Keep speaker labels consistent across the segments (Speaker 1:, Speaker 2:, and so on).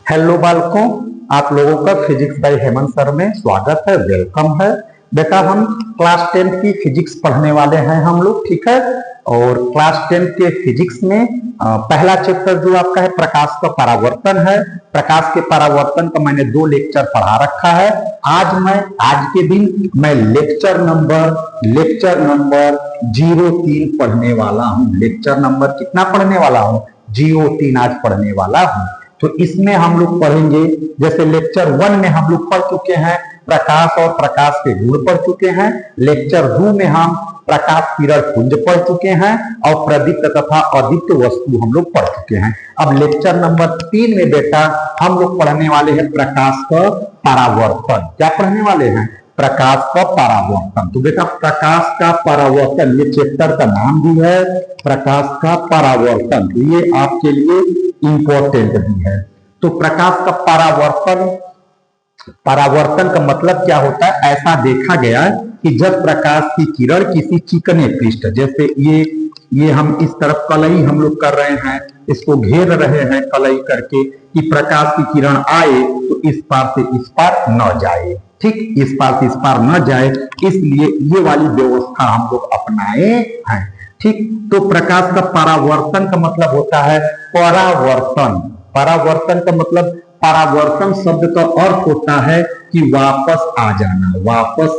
Speaker 1: Hello बालकों, आप लोगों का फिजिक्स बाय हेमंत सर में स्वागत है, वेलकम है। बेटा हम क्लास 10 की फिजिक्स पढ़ने वाले हैं हम लोग, ठीक है। और क्लास 10 के फिजिक्स में पहला चैप्टर जो आपका है प्रकाश का परावर्तन है। प्रकाश के परावर्तन का मैंने 2 लेक्चर पढ़ा रखा है। आज के दिन मैं लेक्चर नंबर 03 पढ़ने वाला हूँ। लेक्चर नंबर कितना पढ़ने वाला हूँ? 03 आज पढ़ने वाला हूँ। तो इसमें हम लोग पढ़ेंगे, जैसे लेक्चर 1 में हम लोग पढ़ चुके हैं प्रकाश और प्रकाश के गुण पढ़ चुके हैं। लेक्चर 2 में हम प्रकाश किरण पुंज पढ़ चुके हैं और प्रदीप्त तथा अदीप्त वस्तु हम लोग पढ़ चुके हैं। अब लेक्चर नंबर 3 में बेटा हम लोग पढ़ने वाले हैं प्रकाश का परावर्तन। क्या पढ़ने वाले हैं? प्रकाश का परावर्तन। तो बेटा प्रकाश का परावर्तन, ये चैप्टर का नाम भी है प्रकाश का परावर्तन। तो ये आपके लिए इंपॉर्टेंट भी है। तो प्रकाश का परावर्तन का मतलब क्या होता है? ऐसा देखा गया है कि जब प्रकाश की किरण किसी चिकने पृष्ठ, जैसे ये हम इस तरफ कलई हम लोग कर रहे हैं, इसको घेर रहे हैं कलई करके कि प्रकाश की किरण आए तो इस पार से इस पार न जाए, ठीक, इस पार से इस पार न जाए, इसलिए ये वाली व्यवस्था हम लोग अपनाए हैं, ठीक। तो प्रकाश का परावर्तन का मतलब होता है परावर्तन। परावर्तन का मतलब, परावर्तन शब्द का अर्थ होता है कि वापस आ जाना, वापस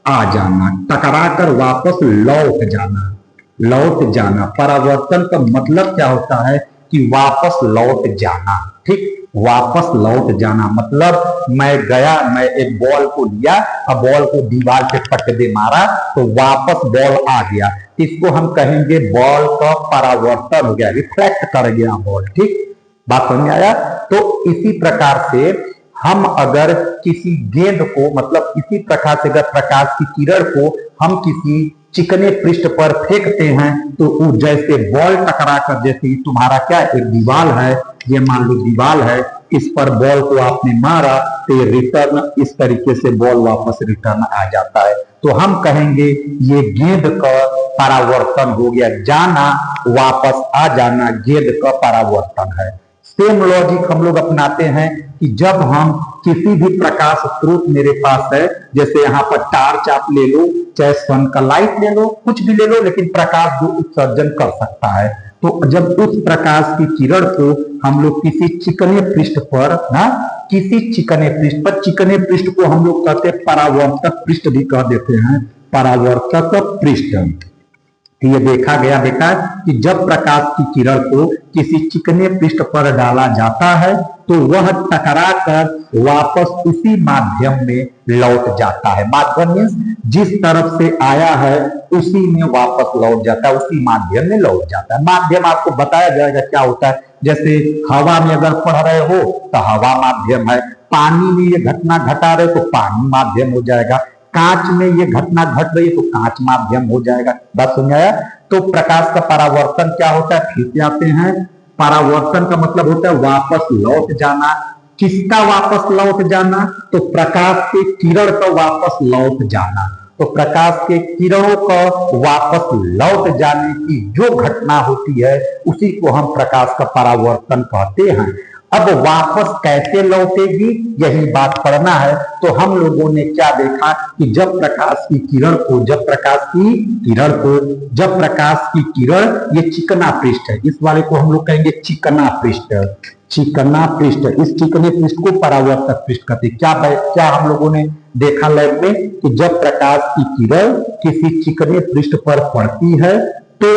Speaker 1: आ जाना, टकरा कर वापस लौट जाना। परावर्तन का मतलब क्या होता है कि वापस लौट जाना, ठीक। वापस लौट जाना मतलब मैं एक बॉल को लिया, अब बॉल को दीवार पे पट दे मारा तो वापस बॉल आ गया, इसको हम कहेंगे बॉल का परावर्तन हो गया, रिफ्लेक्ट कर गया बॉल, ठीक। बात समझ में आया? तो इसी प्रकार से हम अगर किसी गेंद को, मतलब इसी प्रकार से अगर प्रकाश की किरण को हम किसी चिकने पृष्ठ पर फेंकते हैं तो वो जैसे बॉल टकरा कर, जैसे तुम्हारा क्या एक दीवार है, ये मान लो दीवार है, इस पर बॉल को आपने मारा तो ये रिटर्न इस तरीके से बॉल वापस रिटर्न आ जाता है। तो हम कहेंगे ये गेंद का परावर्तन हो गया, जाना वापस आ जाना गेंद का परावर्तन है। सेम लॉजिक हम लोग अपनाते हैं कि जब हम किसी भी प्रकाश स्रोत मेरे पास है, जैसे यहाँ पर टार्च आप ले लो, चाहे सन का लाइट ले लो, कुछ भी ले लो, लेकिन प्रकाश जो उत्सर्जन कर सकता है, तो जब उस प्रकाश की किरण को हम लोग किसी चिकने पृष्ठ पर किसी चिकने पृष्ठ पर, चिकने पृष्ठ को हम लोग कहते हैं परावर्तक पृष्ठ भी कह देते हैं, परावर्तक पृष्ठ। ये देखा गया बेटा कि जब प्रकाश की किरण को किसी चिकने पृष्ठ पर डाला जाता है तो वह टकरा कर वापस उसी माध्यम में लौट जाता है। माध्यम मीन्स जिस तरफ से आया है उसी में वापस लौट जाता है, उसी माध्यम में लौट जाता है। माध्यम आपको बताया जाएगा क्या होता है। जैसे हवा में अगर पढ़ रहे हो तो हवा माध्यम है, पानी में ये घटना घटा रहे तो पानी माध्यम हो जाएगा, कांच में ये घटना घट रही है तो कांच माध्यम हो जाएगा। बात समझ आया? तो प्रकाश का परावर्तन क्या होता है? फिर से आते हैं, परावर्तन का मतलब होता है वापस लौट जाना। किसका वापस लौट जाना? तो प्रकाश के किरण का वापस लौट जाना। तो प्रकाश के किरणों का वापस लौट जाने की जो घटना होती है उसी को हम प्रकाश का परावर्तन कहते हैं। अब वापस कैसे लौटेगी यही बात पढ़ना है। तो हम लोगों ने क्या देखा कि जब प्रकाश की किरण ये चिकना पृष्ठ है, इस वाले को हम लोग कहेंगे चिकना पृष्ठ। इस चिकने पृष्ठ को परावर्तक पृष्ठ कहते हैं। क्या हम लोगों ने देखा लैब में कि जब प्रकाश की किरण किसी चिकने पृष्ठ पर पड़ती है तो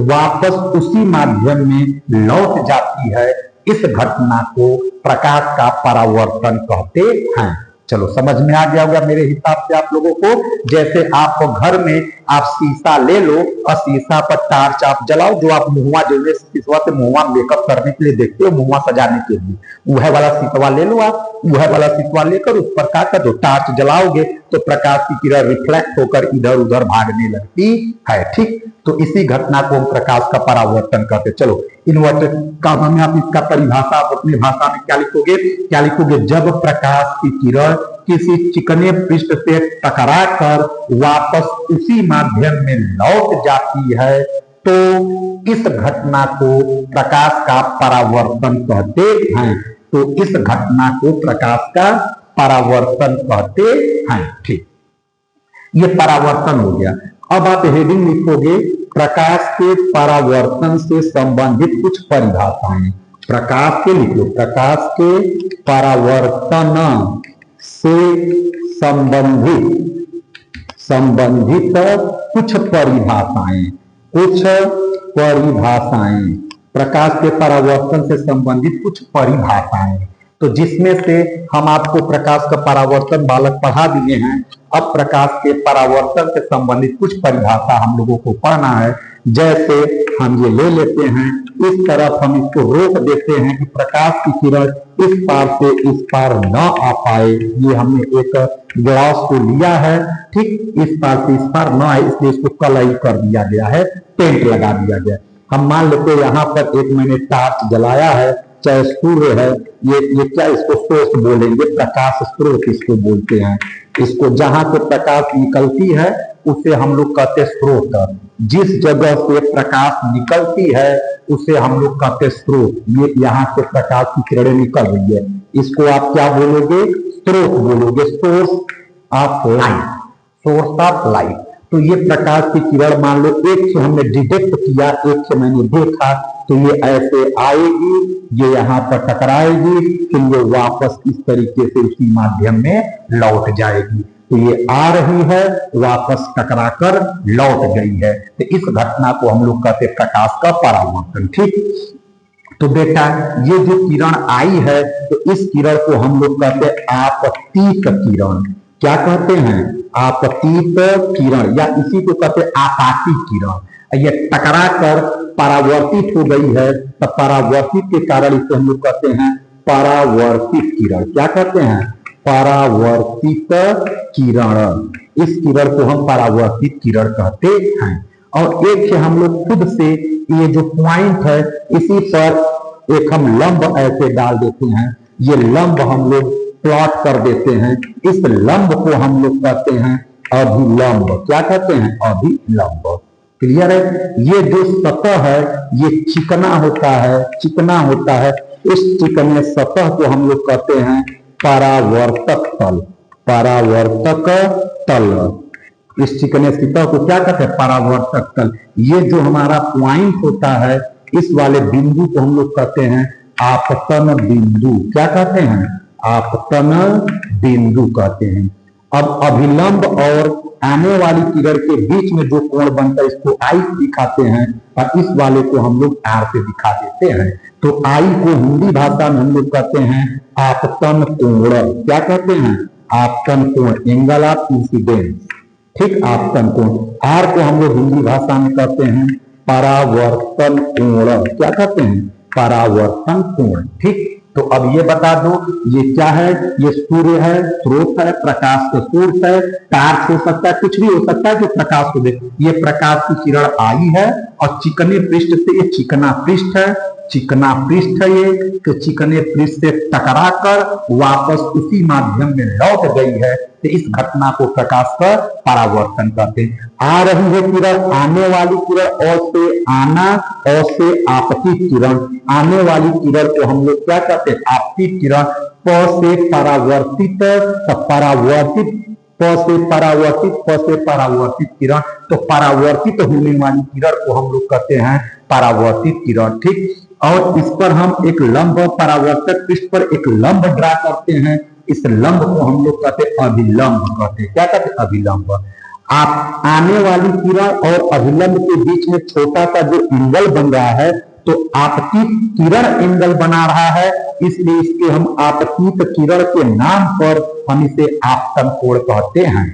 Speaker 1: वापस उसी माध्यम में लौट जाती है। इस घटना को प्रकाश का परावर्तन कहते हैं। चलो समझ में आ गया होगा मेरे हिसाब से आप लोगों को। जैसे आप घर में आप शीशा ले लो और शीशा पर टार्च आप जलाओ, जो आप मुहुआ जो शीशा से मुहुआ मेकअप करने के लिए देखते हो, मुहुआ सजाने के लिए, वह वाला शीशा ले लो आप, वह वाला शीशा लेकर उस पर क्या कर दो, टार्च जलाओगे तो प्रकाश की किरण रिफ्लेक्ट होकर इधर उधर भागने लगती है, ठीक। तो इसी घटना को हम प्रकाश का परावर्तन कहते। चलो इन्वर्टेड कॉमा में आप इसका परिभाषा आप अपनी भाषा में क्या लिखोगे? जब प्रकाश की किरण किसी चिकने पृष्ठ से टकरा कर वापस उसी माध्यम में लौट जाती है तो इस घटना को प्रकाश का परावर्तन कहते हैं। तो इस घटना को प्रकाश का परावर्तन कहते हैं। ठीक, ये परावर्तन हो गया। अब आप हेडिंग लिखोगे प्रकाश के परावर्तन से संबंधित कुछ परिभाषाएं। प्रकाश के लिखो, प्रकाश के परावर्तन से संबंधित कुछ परिभाषाएं, कुछ परिभाषाएं, प्रकाश के परावर्तन से संबंधित कुछ परिभाषाएं। तो जिसमें से हम आपको प्रकाश का परावर्तन बालक पढ़ा दिए हैं। अब प्रकाश के परावर्तन से संबंधित कुछ परिभाषा हम लोगों को पढ़ना है। जैसे हम ये ले लेते हैं, इस तरफ हम इसको रोक देते हैं कि प्रकाश की किरण इस पार से इस पार न आ पाए। ये हमने एक ग्लास को लिया है, ठीक, इस पार से इस पार न आए, इसलिए इसको कलई कर दिया गया है, टेंट लगा दिया गया। हम मान लेते हैं यहाँ पर एक मैंने टार्च जलाया है, चाहे सूर्य है, ये क्या, इसको सोर्स बोलेंगे, प्रकाश स्रोत इसको बोलते हैं। इसको जहां से प्रकाश निकलती है उसे हम लोग कहते हैं स्रोत। जिस जगह से प्रकाश निकलती है उसे हम लोग कहते हैं स्रोत। ये यहाँ से प्रकाश की किरणें निकल रही है, इसको आप क्या बोलोगे, स्रोत बोलोगे, source of light, source of light. तो ये प्रकाश की किरण मान लो एक से हमने डिटेक्ट किया, एक से मैंने देखा, तो ये ऐसे आएगी, ये यहाँ पर टकराएगी, फिर ये वापस इस तरीके से उसी माध्यम में लौट जाएगी। तो ये आ रही है, वापस टकराकर लौट गई है। तो इस घटना को हम लोग कहते हैं प्रकाश का परावर्तन। ठीक, तो बेटा ये जो किरण आई है, तो इस किरण को हम लोग कहते हैं आपतित किरण। क्या कहते हैं, आपतित किरण, या इसी को कहते हैं आपातित किरण। ये टकरा कर परावर्तित हो गई है, तो परावर्तित के कारण इसे हम लोग कहते हैं परावर्तित किरण। क्या कहते हैं, परावर्तित किरण। इस किरण को हम परावर्तित किरण कहते हैं। और एक से हम लोग खुद से ये जो पॉइंट है, इसी पर एक हम लंब ऐसे डाल देते हैं, ये लंब हम लोग प्लॉट कर देते हैं। इस लंब को हम लोग कहते हैं अभिलंब। क्या कहते हैं, अभिलंब। क्लियर है। ये जो सतह है ये चिकना होता है, चिकना होता है। इस चिकने सतह को हम लोग कहते हैं परावर्तक तल, परावर्तक तल। इस चिकने सतह को क्या कहते हैं, परावर्तक तल। ये जो हमारा पॉइंट होता है, इस वाले बिंदु को हम लोग कहते हैं आपतन बिंदु। क्या कहते हैं, आपतन बिंदु कहते हैं। अब अभिलंब और आने वाली किरण के बीच में जो कोण बनता है, इसको आई दिखाते हैं, और इस वाले को हम लोग आर से दिखा देते हैं। तो आई को हिंदी भाषा में हम लोग कहते हैं आपतन कोण। क्या कहते हैं, आपतन कोण, एंगल ऑफ इंसिडेंस। ठीक, आपतन कोण। आर को हम लोग हिंदी भाषा में कहते हैं परावर्तन कोण। क्या कहते हैं, परावर्तन कोण। ठीक, तो अब ये बता दो, ये क्या है, ये सूर्य है, स्रोत है, प्रकाश का सोर्स है, टार्च हो सकता है, कुछ भी हो सकता है जो प्रकाश को दे। ये प्रकाश की किरण आई है और चिकने पृष्ठ से, ये चिकना पृष्ठ है, चिकना पृष्ठ है ये, तो चिकने पृष्ठ से टकरा कर वापस उसी माध्यम में लौट गई है। तो इस घटना को प्रकाश का परावर्तन कहते हैं। आ रही है किरण, आने वाली किरण, और से आना, और से आपतित किरण। आने वाली किरण को हम लोग क्या कहते हैं, आपतित किरण। प से परावर्तित, परावर्तित, प से परावर्तित, प से परावर्तित किरण। तो परावर्तित होने वाली किरण को हम लोग कहते हैं परावर्तित किरण। ठीक, और इस पर हम एक लंब, परावर्तक पृष्ठ पर एक लंब ड्रा करते हैं। इस लंब को हम लोग कहते हैं अभिलंब कहते हैं। क्या कहते हैं, अभिलंब। आप आने वाली किरण और अभिलंब के बीच में छोटा सा जो एंगल बन रहा है, तो आपतित किरण एंगल बना रहा है, इसलिए इसके हम आपतित किरण के नाम पर हम इसे आपतन कोण कहते हैं।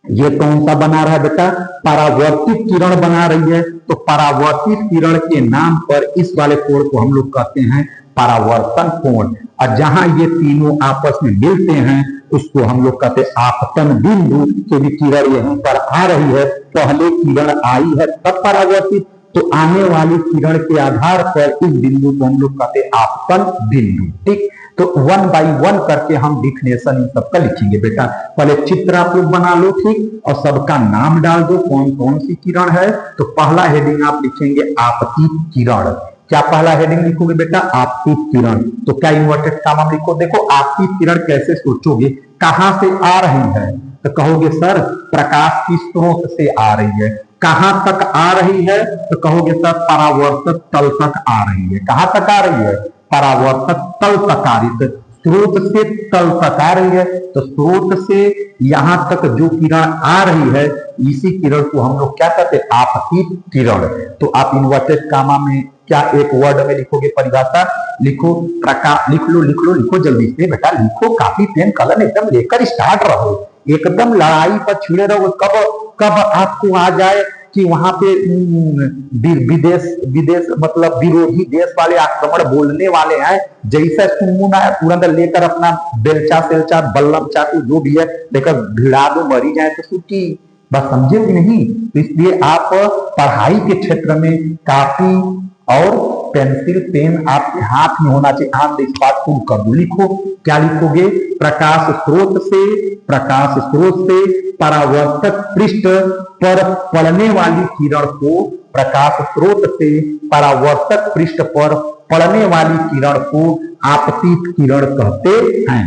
Speaker 1: ये कौन सा बना रहा है बेटा, परावर्तित किरण बना रही है, तो परावर्तित किरण के नाम पर इस वाले कोण को हम लोग कहते हैं परावर्तन कोण। और जहां ये तीनों आपस में मिलते हैं उसको हम लोग कहते हैं आपतन बिंदु। से भी किरण यहीं पर आ रही है, पहले किरण आई है तब परावर्तित, तो आने वाली किरण के आधार पर इस बिंदु को हम लोग कहते हैं आपतन बिंदु। ठीक, तो 1 बाय 1 करके हम डिफिनेशन इन सबका लिखेंगे बेटा। पहले चित्र आप लोग बना लो, ठीक, और सबका नाम डाल दो, कौन कौन सी किरण है। तो पहला हेडिंग आप लिखेंगे आपतित किरण। क्या पहला हेडिंग लिखोगे बेटा? आपतित किरण। तो क्या इन्वर्टेड कॉमा में लिखो? देखो आपतित किरण कैसे सोचोगे, कहां से आ रही है? तो कहोगे सर प्रकाश की स्रोत से आ रही है। कहां तक आ रही है? तो कहोगे सर परावर्तक तल तक आ रही है। कहां तक आ रही है? परावर्तक तल तक आ रही है। स्रोत से तल तक आ रही है, तो स्रोत से यहां तक जो किरण आ रही है इसी किरण को हम लोग क्या कहते हैं? आपतित किरण। तो आप इन्वर्टेड कामा में क्या एक वर्ड में लिखोगे परिभाषा? लिखो प्रकाश, लिख लो लिख लो लिखो जल्दी से बेटा, लिखो, काफी पेन कलम एकदम लेकर स्टार्ट रहो, एकदम लड़ाई पर छिड़े रहो। कब कब आपको आ जाए कि वहां पे विदेश विदेश मतलब विरोधी देश वाले आक्रमण बोलने वाले हैं, जैसे सुनमुन आया तुरंत लेकर अपना बेलचा सेलचा बल्लम चाकू जो भी है लेकर भिड़ा दो, मरी जाए तो सूची। बस समझे कि नहीं? तो इसलिए आप पढ़ाई के क्षेत्र में काफी और पेंसिल पेन आपके हाथ में होना चाहिए। ऑन द स्पॉट शुरू कर दो। लिखो, क्या लिखोगे? प्रकाश स्रोत से परावर्तक पृष्ठ पर पड़ने वाली किरण को, प्रकाश स्रोत से परावर्तक पृष्ठ पर पड़ने वाली किरण को आपतित किरण कहते हैं।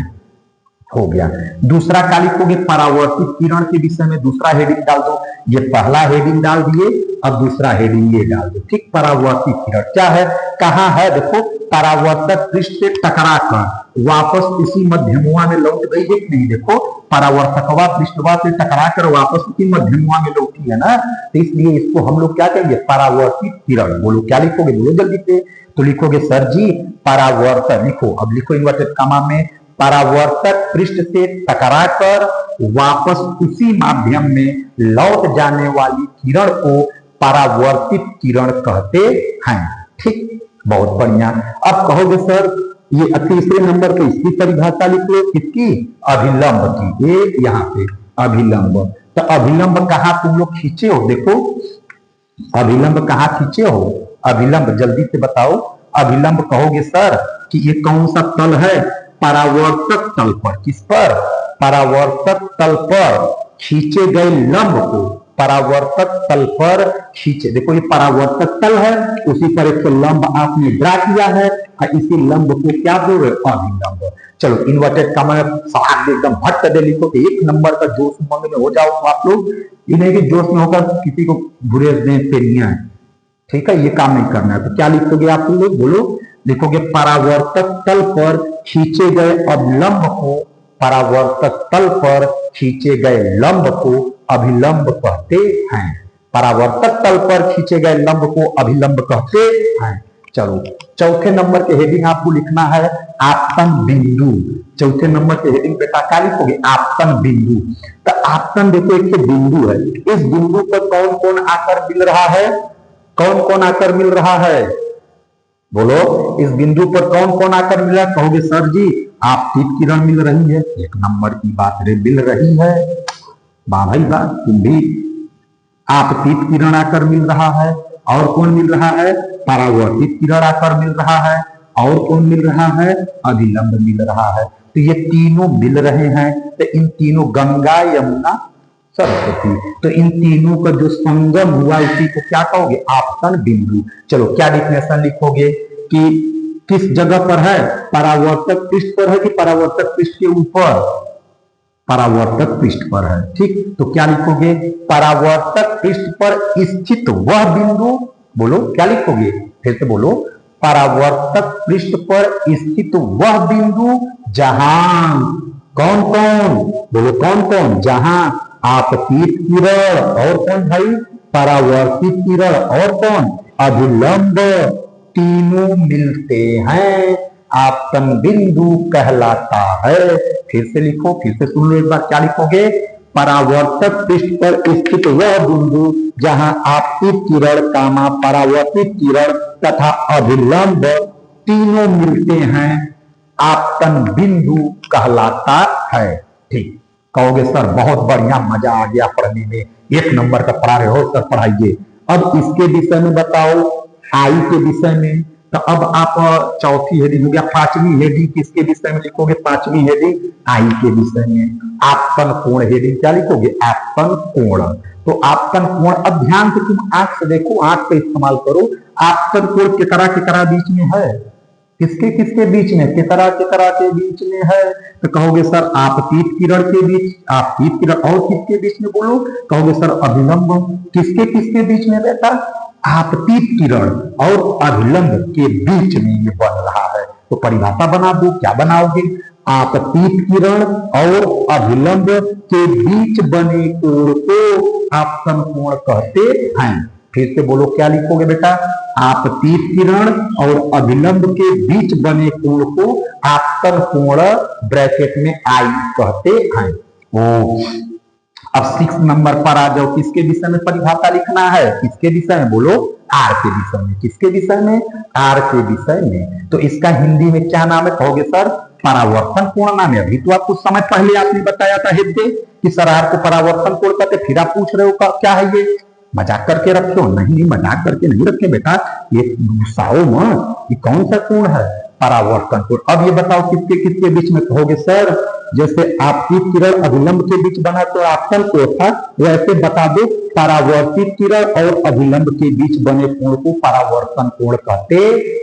Speaker 1: हो गया। दूसरा क्या लिखोगे? परावर्तित किरण के विषय में दूसरा हेडिंग डाल दो। ये पहला हेडिंग डाल दिए, अब दूसरा हेडिंग ये डाल दो। ठीक, परावर्तित किरण क्या है, कहां है? देखो परावर्तक पृष्ठ से टकरा कर वापस इसी मध्यमुआ में लौट गई है कि नहीं? देखो परावर्तकवा पृष्ठवा से टकरा कर वापस इसी मध्यमुआ में लौटी है ना, तो इसलिए इसको हम लोग क्या कहेंगे? परावर्तित किरण। बोलो क्या लिखोगे? बोलो जल्दी से। तो लिखोगे सर जी परावर्तक, लिखो अब लिखो इन्वर्टेड कॉमा में, परावर्तक पृष्ठ से टकराकर वापस उसी माध्यम में लौट जाने वाली किरण को परावर्तित किरण कहते हैं। ठीक, बहुत बढ़िया। अब कहोगे सर ये तीसरे नंबर पे इसकी परिभाषा लिख लो, किसकी? अभिलंब की। ये यहाँ पे अभिलंब। तो अभिलंब कहाँ तुम लोग खींचे हो? देखो अभिलंब कहाँ खींचे हो? अभिलंब जल्दी से बताओ। अभिलंब कहोगे सर कि ये कौन सा तल है? परावर्तक तल पर। किस पर? परावर्तक तल पर खींचे गए लंब को परावर्तक तल पर खींचे। देखो ये परावर्तक तल है, उसी पर एक लंब आपने ड्रा किया है और इसी लंब को क्या बोल रहे? अभिलंब। चलो इन्वर्टेड कॉमा में सवाल एकदम भट्ट दे लिखो कि एक नंबर का जोश उमंग में हो जाओ तो आप लोग, ये नहीं कि जोश में होकर किसी को बुरे दें पे नहीं आए। ठीक है, ये काम नहीं करना है। तो क्या लिखोगे आप लोग? बोलो, लिखोगे परावर्तक तल पर खींचे गए अभिलंब को, परावर्तक तल पर खींचे गए लंब को अभिलंब कहते हैं। परावर्तक तल पर खींचे गए लंब को अभिलंब कहते हैं। चलो चौथे नंबर के हेडिंग आपको लिखना है आपतन बिंदु। चौथे नंबर के हेडिंग बेटा क्या लिखोगे? आपतन बिंदु। तो आपतन देखो एक बिंदु है, इस बिंदु पर कौन कौन आकर मिल रहा है? कौन कौन आकर मिल रहा है? बोलो, इस बिंदु पर कौन कौन आकर मिला? कहोगे सर जी आपतित किरण मिल रही है। एक नंबर की बात रे, मिल रही है। वाह भाई वाह, तुम भी। आपतित किरण आकर मिल रहा है। और कौन मिल रहा है? परावर्तित किरण आकर मिल रहा है। और कौन मिल रहा है? अभिलंब मिल रहा है। तो ये तीनों मिल रहे हैं। तो इन तीनों, गंगा यमुना सरस्वती, तो इन तीनों का जो संगम हुआ उसी को क्या कहोगे? आपतन बिंदु। चलो क्या डिफिनेशन लिखोगे कि किस जगह पर है? परावर्तक पृष्ठ पर है कि परावर्तक पृष्ठ के ऊपर? परावर्तक पृष्ठ पर है। ठीक, तो क्या लिखोगे? परावर्तक पृष्ठ पर स्थित वह बिंदु। बोलो क्या लिखोगे? फिर से बोलो, परावर्तक पृष्ठ पर स्थित वह बिंदु जहां कौन कौन? बोलो कौन कौन? जहां आपतित किरण और कौन भाई? परावर्तित किरण और कौन? अभिलंब, तीनों मिलते हैं, आपतन बिंदु कहलाता है। फिर से लिखो, फिर से सुन लो एक बार, क्या लिखोगे? परावर्तक पृष्ठ पर स्थित वह बिंदु जहां आपतित किरण कामा परावर्तित किरण तथा अभिलंब तीनों मिलते हैं, आपतन बिंदु कहलाता है। ठीक, कहोगे सर बहुत बढ़िया, मजा आ गया पढ़ने में, एक नंबर का पढ़ा रहे हो सर, पढ़ाइए। अब इसके विषय में बताओ, आई के विषय में। तो अब आप चौथी हेडिंग हो गया, पांचवी हेडिंग किसके विषय में लिखोगे? पांचवी हेडिंग आई के विषय में। आपतन कोण हेडिंग क्या लिखोगे? आपतन कोण। तो आपतन कोण, अब ध्यान से तुम आंख से देखो, आंख का इस्तेमाल करो। आपतन कोण केकरा केकरा बीच में है, किसके किसके बीच में, केकरा केकरा के बीच में है। तो कहोगे सर आपतित किरण के बीच, आपतित किरण और किसके बीच में बोलो, कहोगे सर अभिलंब, किसके किसके बीच में बेटा, आपतित किरण और अभिलंब के बीच में ये बन रहा है। तो परिभाषा बना दो, क्या बनाओगे, आपतित किरण और अभिलंब के बीच बने कोण को आपतन कोण कहते हैं। फिर से बोलो, क्या लिखोगे बेटा, आपतित किरण और अभिलंब के बीच बने कोण को आपतन कोण ब्रैकेट में आई कहते हैं। ओ अब 6 नंबर पर आ जाओ, किसके विषय में परिभाषा लिखना है, किसके विषय में बोलो, आर के विषय में, किसके विषय में, आर के विषय में। तो इसका हिंदी में क्या नाम है, कहोगे सर परावर्तन कोण नाम है। अभी तो आप कुछ समय पहले आपने बताया था हिंदी कि सर आर को परावर्तन कोण कहते, फिर आप पूछ रहे हो क्या है ये, मजाक करके रखे हो, नहीं मजाक करके नहीं रखे बेटा, ये गुस्साओ मत, ये कौन सा कोण है, परावर्तन कोण। अब ये बताओ किसके किसके बीच में, कहोगे सर जैसे आपतित किरण अभिलंब के बीच बना तो आपतन कोण था, वैसे बता दो परावर्तित किरण और अभिलंब के बीच बने कोण को परावर्तन कोण कहते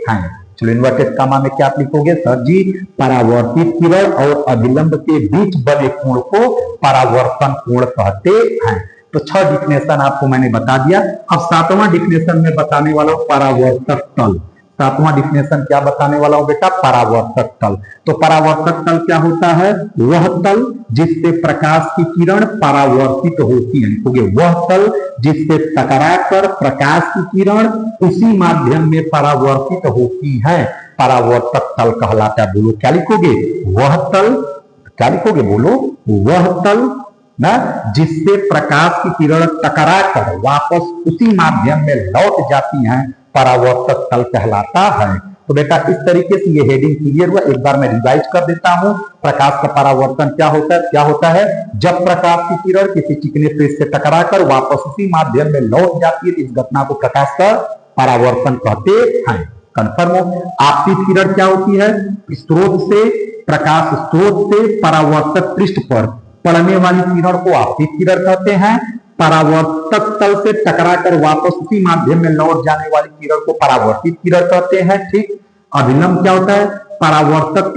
Speaker 1: हैं। चलो इन्वर्टेड कामा में क्या आप लिखोगे, सर जी परावर्तित किरण और अभिलंब के बीच बने कोण को परावर्तन कोण कहते हैं। तो 6 डिफिनेशन आपको मैंने बता दिया। अब 7वां डिफिनेशन में बताने वाला हूं परावर्तक तल। 7वां डिफिनेशन क्या बताने वाला हूं बेटा, परावर्तक तल। तो परावर्तक तल क्या होता है, वह तल जिससे प्रकाश की किरण परावर्तित होती है, लिखोगे वह तल जिससे टकराकर प्रकाश की किरण उसी माध्यम में परावर्तित होती है, परावर्तक तल कहलाता है। बोलो क्या लिखोगे, वह तल, क्या लिखोगे बोलो, वह तल ना जिससे प्रकाश की किरण टकराकर वापस उसी माध्यम में लौट जाती हैं, परावर्तक तल कहलाता है। तो बेटा इस तरीके से ये हेडिंग क्लियर हुआ। एक बार मैं रिवाइज कर देता हूं, प्रकाश का परावर्तन क्या होता है, क्या होता है, जब प्रकाश की किरण किसी चिकने पृष्ठ से टकराकर वापस उसी माध्यम में लौट जाती है, इस घटना को प्रकाश का परावर्तन कहते हैं। कन्फर्म हो। आपतित किरण क्या होती है, स्रोत से, प्रकाश स्रोत से परावर्तक पृष्ठ पर पड़ने वाली किरण को आपतित किरण कहते हैं। परावर्तक तल से टकराकर वापस उसी माध्यम में लौट जाने वाली किरण को परावर्तित किरण कहते हैं। ठीक। अभिलंब क्या होता है, परावर्तक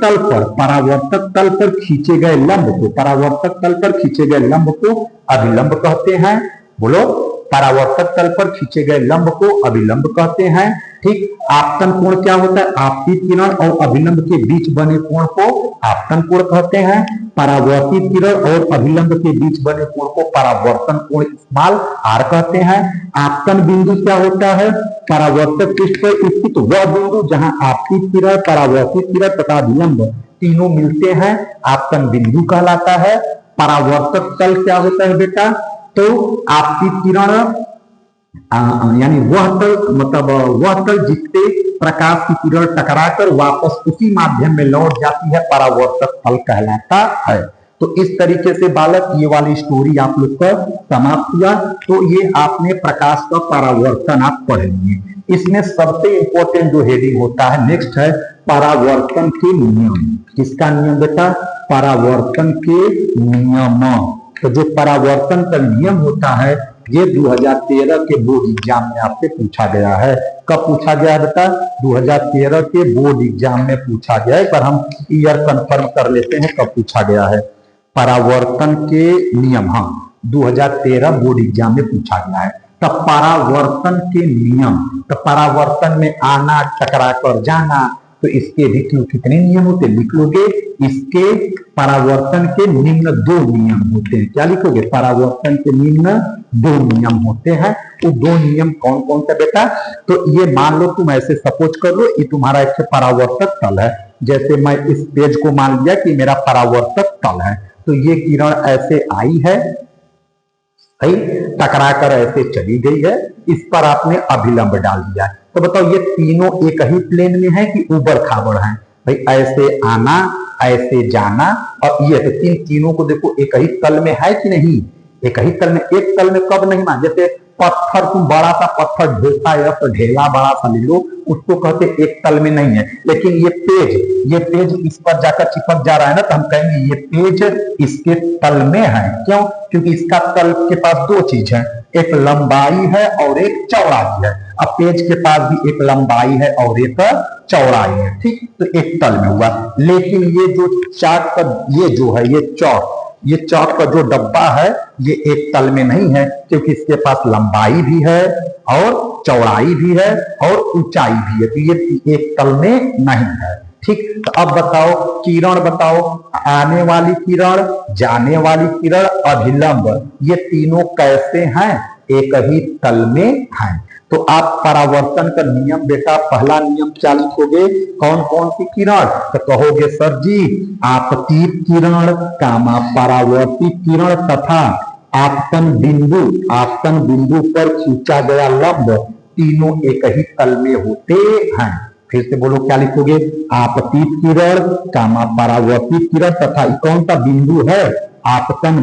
Speaker 1: तल पर खींचे गए लंब को, परावर्तक तल पर खींचे गए लंब को अभिलंब कहते हैं। बोलो, परावर्तक तल पर खींचे गए लंब को अभिलंब कहते हैं। ठीक। आपतन कोण क्या होता है, आपतित किरण और अभिलंब के बीच बने कोण को आपतन कोण कहते हैं। परावर्तित किरण और अभिलंब के बीच बने कोण को परावर्तन कोण स्मॉल आर कहते हैं। आपतन बिंदु क्या होता है, परावर्तक पृष्ठ पर स्थित वह बिंदु जहां आपतित किरण, परावर्तित किरण तथा अभिलंब तीनों मिलते हैं, आपतन बिंदु कहलाता है। परावर्तक तल क्या होता है बेटा, तो आपतित किरण यानी वह तल, मतलब वह तल जिससे प्रकाश की किरण टकराकर वापस उसी माध्यम में लौट जाती है, परावर्तक तल कहलाता है। तो इस तरीके से बालक ये वाली स्टोरी आप लोग का समाप्त हुआ। तो ये आपने प्रकाश का परावर्तन आप पढ़ लिए। इसमें सबसे इंपॉर्टेंट जो हेडिंग होता है नेक्स्ट है परावर्तन के नियम। किसका नियम बेटा, परावर्तन के नियम। तो जो परावर्तन का नियम होता है ये 2013 के बोर्ड एग्जाम में आपसे पूछा गया है। कब पूछा गया बेटा, 2013 के बोर्ड एग्जाम में पूछा गया है। पर हम ईयर कंफर्म कर लेते हैं कब पूछा गया है। परावर्तन के नियम, हाँ 2013 बोर्ड एग्जाम में पूछा गया है। तब परावर्तन के नियम, तो परावर्तन में आना, टकरा कर जाना, तो इसके भी कितने नियम होते हैं, लिख लोगे। इसके परावर्तन के निम्न 2 नियम होते हैं। क्या लिखोगे, परावर्तन के निम्न 2 नियम होते हैं। वो 2 नियम कौन कौन सा बेटा, तो ये मान लो तुम ऐसे सपोज कर लो ये तुम्हारा एक परावर्तक तल है। जैसे मैं इस पेज को मान लिया कि मेरा परावर्तक तल है, तो ये किरण ऐसे आई है, सही, टकराकर ऐसे चली गई है, इस पर आपने अभिलंब डाल दिया है। तो बताओ ये तीनों एक ही प्लेन में है कि ऊबड़ खाबड़ है, भाई ऐसे आना, ऐसे जाना, और ये तो तीनों को देखो एक ही तल में है कि नहीं, एक ही तल में। एक तल में कब नहीं मान, जैसे पत्थर, तुम बड़ा सा पत्थर ढोता है तो ढेला बड़ा सा ले लो, उसको कहते एक तल में नहीं है। लेकिन ये पेज इस पर जाकर चिपक जा रहा है ना, तो हम कहेंगे ये पेज इसके तल में है। क्यों, क्योंकि इसका तल के पास 2 चीज है, एक लंबाई है और एक चौड़ाई है। अब पेज के पास भी एक लंबाई है और एक चौड़ाई है, ठीक, तो एक तल में हुआ। लेकिन ये जो चार्ट का ये जो है ये चौक का जो डब्बा है ये एक तल में नहीं है, क्योंकि इसके पास लंबाई भी है और चौड़ाई भी है और ऊंचाई भी है, तो ये एक तल में नहीं है, ठीक। तो अब बताओ किरण, बताओ आने वाली किरण, जाने वाली किरण, अभिलंब, ये तीनों कैसे हैं? एक ही तल में हैं। तो आप परावर्तन का नियम बेटा पहला नियम क्या लिखोगे? कौन कौन सी किरण? तो कहोगे सर जी आपतित किरण, कामा परावर्तित किरण तथा आपतन बिंदु पर खींचा गया लंब, तीनों एक ही तल में होते हैं। फिर से बोलो क्या लिखोगे? आपतित किरण, कामा परावर्तित किरण तथा कौन सा बिंदु है? आपतन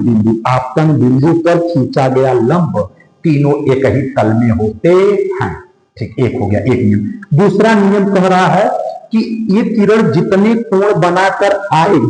Speaker 1: बिंदु पर खींचा गया लंब, तीनों एक ही तल में होते हैं, ठीक। एक हो गया एक नियम। दूसरा नियम कह रहा है कि ये किरण जितने कोण बनाकर आती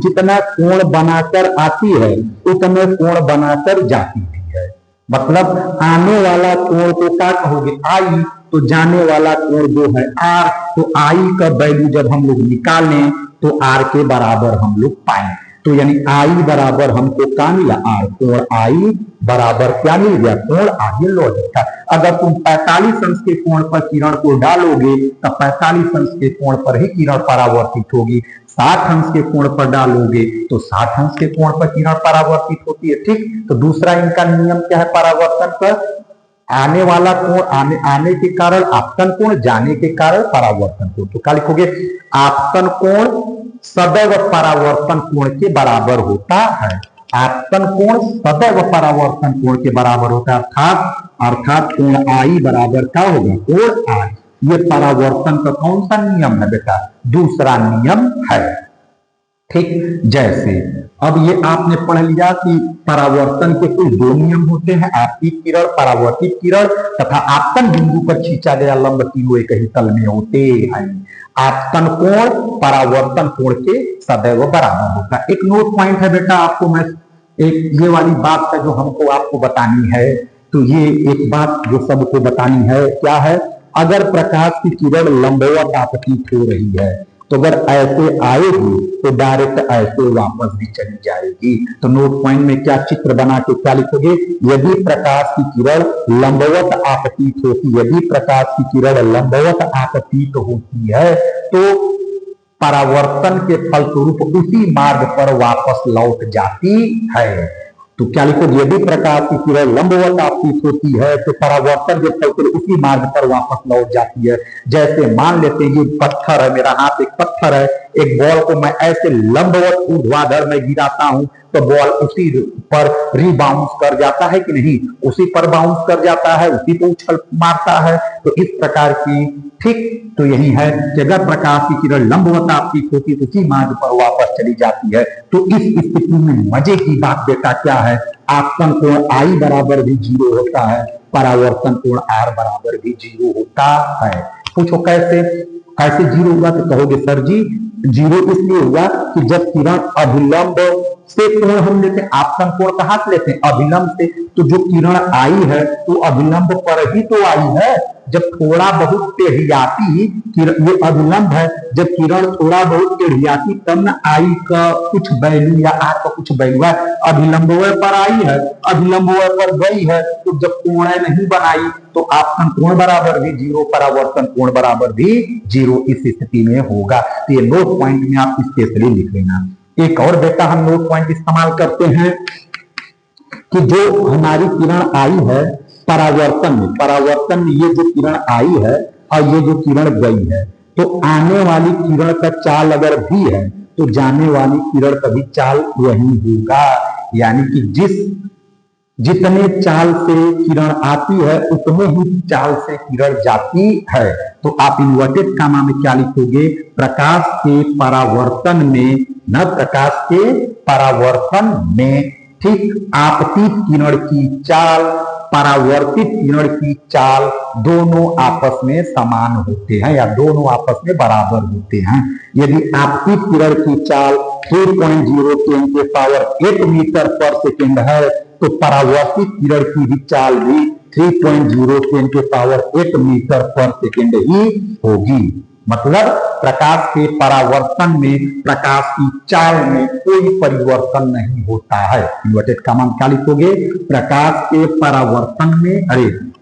Speaker 1: है उतने कोण बनाकर जाती भी है। मतलब आने वाला कोण को क्या कहोगे? आई, तो जाने वाला कोण जो है आर, तो आई का वैल्यू जब हम लोग निकालें तो आर के बराबर हम लोग पाएं, तो यानी आई बराबर हमको क्या मिला? आर, कोण आई बराबर क्या मिल गया? कोण आर। ये लॉजिक था। अगर तुम 45 अंश के कोण पर किरण को डालोगे तो 45 अंश के कोण पर ही किरण परावर्तित होगी, 60 अंश के कोण पर डालोगे तो 60 अंश के कोण पर किरण परावर्तित होती है, ठीक। तो दूसरा इनका नियम क्या है परावर्तन पर? आने वाला कोण आने के कारण आपतन कोण, जाने के कारण परावर्तन कोण। तो क्या लिखोगे? आपतन कोण सदैव परावर्तन कोण के बराबर होता है। आपतन कोण सदैव परावर्तन कोण के बराबर होता है, अर्थात कोण आई बराबर क्या होगा? कोण आई। ये परावर्तन का कौन सा नियम है बेटा? दूसरा नियम है, ठीक। जैसे अब ये आपने पढ़ लिया कि परावर्तन के कुल दो नियम होते हैं, आपतित किरण, परावर्तित किरण तथा आपतन बिंदु पर खींचा गया लंब, तीनों एक ही तल में होते हैं। आपतन कोण परावर्तन कोण के सदैव बराबर होता है। एक नोट पॉइंट है बेटा, आपको मैं एक ये वाली बात है जो हमको आपको बतानी है, तो ये एक बात जो सबको बतानी है क्या है? अगर प्रकाश की किरण लंबवत आपतित हो रही है तो अगर ऐसे आएगी तो डायरेक्ट ऐसे वापस भी चली जाएगी। तो नोट पॉइंट में क्या चित्र बना के क्या लिखोगे? यदि प्रकाश की किरण लंबवत आपतित होती, यदि प्रकाश की किरण लंबवत आपतित होती है तो परावर्तन के फलस्वरूप उसी मार्ग पर वापस लौट जाती है। तो क्या लिखो? यदि प्रकाश की किरण लंबवत आपतित होती है तो परावर्तन के फलस्वरूप उसी मार्ग पर वापस लौट जाती है। जैसे मान लेते हैं ये पत्थर है, मेरा हाथ एक पत्थर है, एक बॉल को मैं ऐसे लंबवत ऊर्ध्वाधर में गिराता हूं तो बॉल उसी पर रिबाउंस कर जाता है कि नहीं? उसी पर बाउंस कर जाता है, उसी को उछल मारता है। तो इस प्रकार की, ठीक, तो यही है कि अगर प्रकाश की किरण लंबवत आपतित होती है तो उसी मार्ग पर वापस चली जाती है। तो इस स्थिति में मजे की बात बेटा क्या है? आपतन कोण आई बराबर भी 0 होता है, परावर्तन कोण आर बराबर भी 0 होता है। पूछो कैसे? कैसे 0 हुआ? तो कहोगे सर जी 0 इसलिए हुआ कि जब किरण अभिलंब से कोण हम लेते हैं, आपतन कोण कहां से लेते हैं? अभिलंब से। तो जो किरण आई है तो अभिलंब पर ही तो आई है। जब थोड़ा बहुत टेढ़ियाती, ये अभिलंब है, जब किरण थोड़ा बहुत टेढ़ियाती तब न आई का कुछ वैल्यू या आर का कुछ वैल्यू है। अभिलंब पर आई है, अभिलंब पर गई है, तो जब कोण नहीं बनाई तो आपतन कोण बराबर भी 0, परावर्तन कोण बराबर भी 0 इस स्थिति में होगा। तो ये नोट पॉइंट में आप स्पेशली लिख लेना। एक और बेटा हम नोट पॉइंट इस्तेमाल करते हैं कि जो हमारी किरण आई है परावर्तन में ये जो किरण आई है और ये जो किरण गई है, तो आने वाली किरण का चाल अगर भी है तो जाने वाली किरण का भी चाल वही होगा। यानी कि जितने चाल से किरण आती है उतने ही चाल से किरण जाती है। तो आप इन्वर्टेड कामा में क्या लिखोगे? प्रकाश के परावर्तन में, न प्रकाश के परावर्तन में, ठीक, आपतित किरण की चाल, परावर्तित किरण की चाल दोनों आपस में समान होते हैं या दोनों आपस में बराबर होते हैं। यदि आपतित किरण की चाल 3.0 10 के पावर 8 मीटर पर सेकेंड है तो परावर्तित किरण की भी चाल भी 3.0 मीटर पर सेकेंड ही होगी। मतलब प्रकाश के परावर्तन में, प्रकाश की चाल में कोई परिवर्तन नहीं होता है। इन्वर्टेड कॉमा क्या लिखोगे? प्रकाश के परावर्तन में,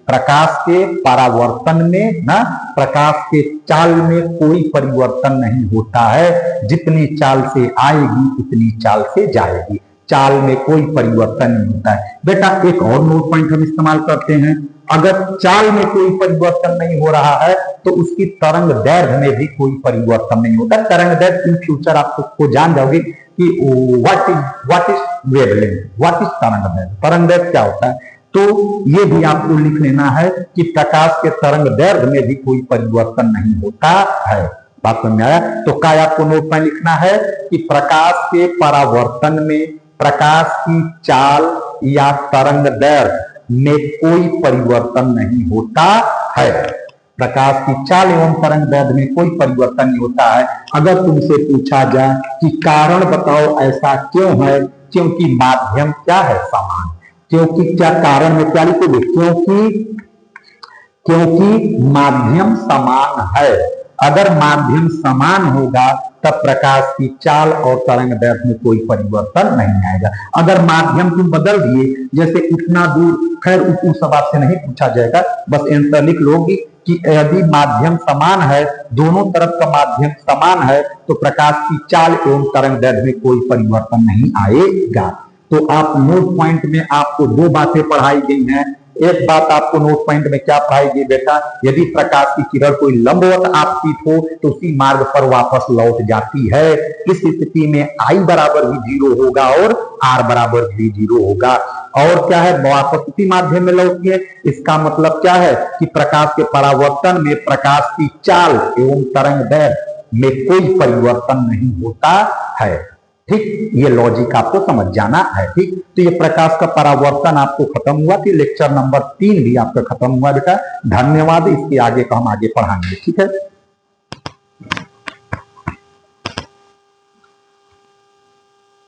Speaker 1: प्रकाश के परावर्तन में ना, प्रकाश के चाल में कोई परिवर्तन नहीं होता है। जितनी चाल से आएगी उतनी चाल से जाएगी, चाल में कोई परिवर्तन नहीं होता है। बेटा एक और नोट पॉइंट हम इस्तेमाल करते हैं, अगर चाल में कोई परिवर्तन नहीं हो रहा है तो उसकी तरंग दैर्घ्य में भी कोई परिवर्तन नहीं होता। तरंग दैर्घ्य इन फ्यूचर आप उसको जान जाओगे कि what is wavelength, what is तरंग दैर्घ्य, तरंग दैर्घ्य क्या होता है। तो ये भी आपको लिख लेना है कि प्रकाश के तरंग दैर्घ्य में भी कोई परिवर्तन नहीं होता है। बात समझ में आया? तो क्या आपको नोट में लिखना है कि प्रकाश के परावर्तन में प्रकाश की चाल या तरंग दैर्घ्य में कोई परिवर्तन नहीं होता है। प्रकाश की चाल एवं तरंग दैर्घ्य में कोई परिवर्तन नहीं होता है। अगर तुमसे पूछा जाए कि कारण बताओ ऐसा क्यों है, क्योंकि माध्यम क्या है? समान। क्योंकि क्या कारण में क्या लिखोगे? क्योंकि माध्यम समान है। अगर माध्यम समान होगा तब प्रकाश की चाल और तरंग दैर्घ्य में कोई परिवर्तन नहीं आएगा। अगर माध्यम तुम बदल दिए, जैसे इतना दूर, खैर उस सवाल से नहीं पूछा जाएगा, बस आंसर लिख लोगे कि यदि माध्यम समान है, दोनों तरफ का माध्यम समान है, तो प्रकाश की चाल एवं तरंग दैर्घ्य में कोई परिवर्तन नहीं आएगा। तो आप नोट पॉइंट में आपको दो बातें पढ़ाई गई हैं। एक बात आपको नोट पॉइंट में क्या पढ़ाई गई बेटा? यदि प्रकाश की किरण कोई लंबवत आपतित हो तो उसी मार्ग पर वापस लौट जाती है। इस स्थिति में I बराबर भी 0 होगा और R बराबर भी 0 होगा। और क्या है? वापस उसी माध्यम में लौटती है। इसका मतलब क्या है कि प्रकाश के परावर्तन में प्रकाश की चाल एवं तरंग दैर्घ्य में कोई परिवर्तन नहीं होता है। ठीक, ये लॉजिक आपको समझ जाना है। ठीक, तो ये प्रकाश का परावर्तन आपको खत्म हुआ। कि लेक्चर नंबर 3 भी आपका खत्म हुआ बेटा। धन्यवाद। इसके आगे का हम आगे पढ़ाएंगे। ठीक है।